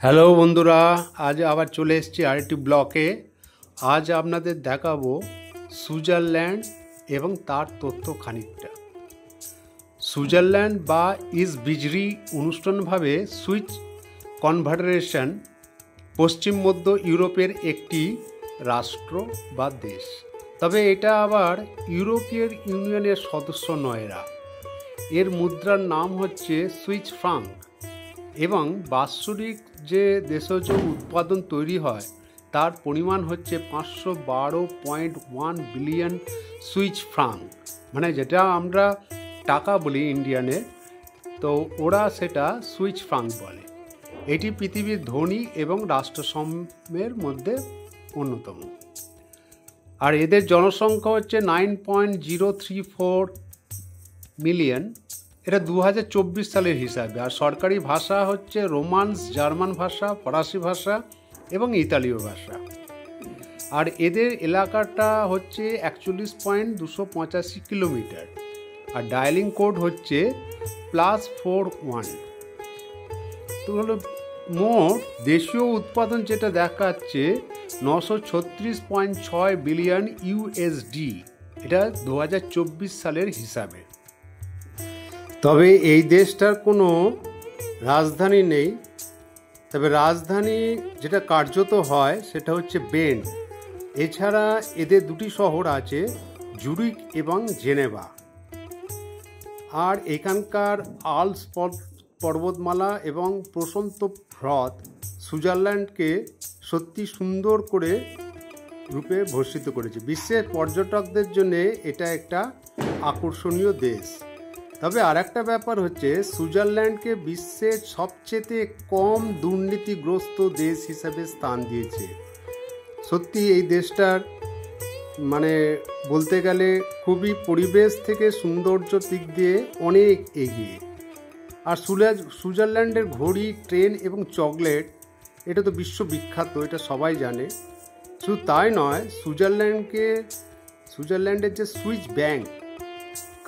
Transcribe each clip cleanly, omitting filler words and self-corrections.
Hello বন্ধুরা, আজ আবার চলে এসেছি আরেকটি ব্লকে। আজ আপনাদের দেখাবো সুইজারল্যান্ড এবং তার তথ্য খানিকটা। সুইজারল্যান্ড বা ইসবিজরি অনুষ্ঠানভাবে সুইস কনফেডারেশন পশ্চিম মধ্য ইউরোপের একটি রাষ্ট্র বা দেশ। তবে এটা আবার ইউরোপীয় ইউনিয়নের সদস্য নয়। এর মুদ্রার নাম হচ্ছে সুইস ফ্রাঙ্ক এবং বাৎসরিক যে দেশজ উৎপাদন তৈরি হয় তার পরিমাণ হচ্ছে 512.1 বিলিয়ন সুইস ফ্রাঙ্ক, মানে যেটা আমরা টাকা বলি ইন্ডিয়ানে, তো ওরা সেটা সুইস ফ্রাঙ্ক বলে। এটি পৃথিবীর ধনী এবং রাষ্ট্রসমূহের মধ্যে অন্যতম। আর এদের জনসংখ্যা হচ্ছে 9.034 মিলিয়ন। এটা 2024 সালের হিসাবে। আর সরকারি ভাষা হচ্ছে রোমান্স, জার্মান ভাষা, ফরাসি ভাষা এবং ইতালীয় ভাষা। আর এদের এলাকাটা হচ্ছে 41.285 কিলোমিটার। আর ডায়ালিং কোড হচ্ছে +41। তো হলো মোট দেশীয় উৎপাদন যেটা দেখাচ্ছে 936.6 বিলিয়ন ইউএসডি। এটা 2024 সালের হিসাবে। তবে এই দেশটার কোনো রাজধানী নেই। তবে রাজধানী যেটা কার্যত হয় সেটা হচ্ছে বের্ন। এছাড়া এদের দুটি শহর আছে, জুরিক এবং জেনেভা। আর এখানকার আল্পস পর্বতমালা এবং প্রশান্ত হ্রদ সুইজারল্যান্ডকে সত্যি সুন্দর করে রূপে ভূষিত করেছে। বিশ্বের পর্যটকদের জন্য এটা একটা আকর্ষণীয় দেশ। তবে আর একটা ব্যাপার হচ্ছে সুইজারল্যান্ডকে বিশ্বের সবচেয়ে কম দুর্নীতিগ্রস্ত দেশ হিসাবে স্থান দিয়েছে। সত্যি এই দেশটার মানে বলতে গেলে খুবই পরিবেশ থেকে সৌন্দর্য দিক দিয়ে অনেক এগিয়ে। আর সুইজারল্যান্ডের ঘড়ি, ট্রেন এবং চকলেট এটা তো বিশ্ববিখ্যাত, এটা সবাই জানে। শুধু তাই নয়, সুইজারল্যান্ডের যে সুইস ব্যাংক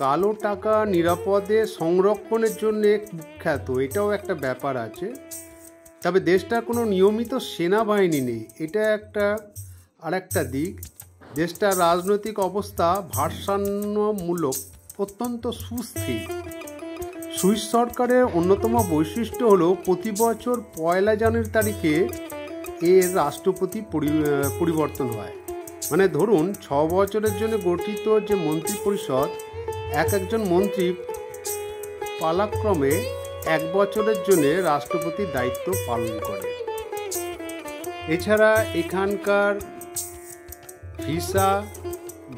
কালো টাকা নিরাপদে সংরক্ষণের জন্য কুখ্যাত, এটাও একটা ব্যাপার আছে। তবে দেশটার কোনো নিয়মিত সেনাবাহিনী নেই, এটা আর একটা দিক। দেশটার রাজনৈতিক অবস্থা ভারসাম্যমূলক, অত্যন্ত সুস্থির। সুইস সরকারের অন্যতম বৈশিষ্ট্য হলো প্রতি বছর 1 জানুয়ারি তারিখে এর রাষ্ট্রপতি পরিবর্তন হয়। মানে ধরুন 6 বছরের জন্য গঠিত যে মন্ত্রী পরিষদ, একজন মন্ত্রী পালাক্রমে 1 বছরের জন্য রাষ্ট্রপতির দায়িত্ব পালন করে। এছাড়া এখানকার ভিসা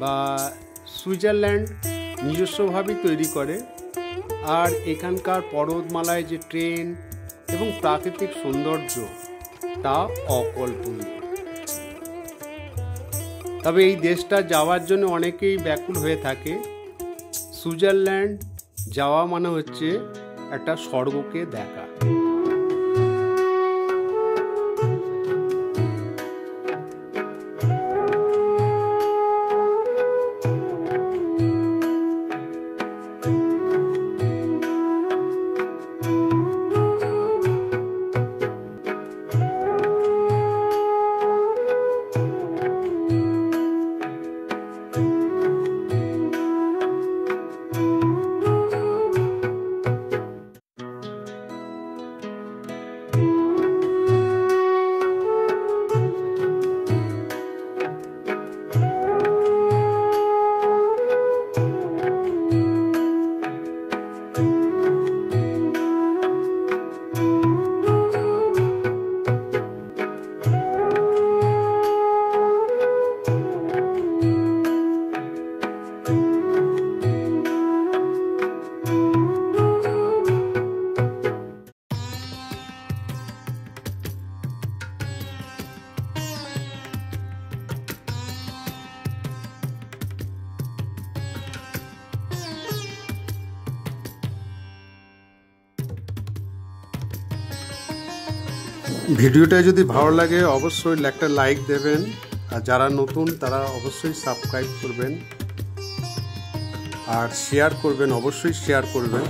বা সুইজারল্যান্ড নিজস্বভাবে তৈরি করে। আর এখানকার পর্বতমালায় যে ট্রেন এবং প্রাকৃতিক সৌন্দর্য তা অকল্পনীয়। তবে এই দেশটা যাওয়ার জন্য অনেকেই ব্যাকুল হয়ে থাকে। সুইজারল্যান্ড যাওয়া মানে হচ্ছে একটা স্বর্গকে দেখা। ভিডিওটা যদি ভালো লাগে অবশ্যই একটা লাইক দেবেন, আর যারা নতুন তারা অবশ্যই সাবস্ক্রাইব করবেন, আর শেয়ার করবেন, অবশ্যই শেয়ার করবেন।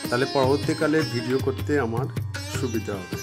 তাহলে পরবর্তীকালে ভিডিও করতে আমার সুবিধা হবে।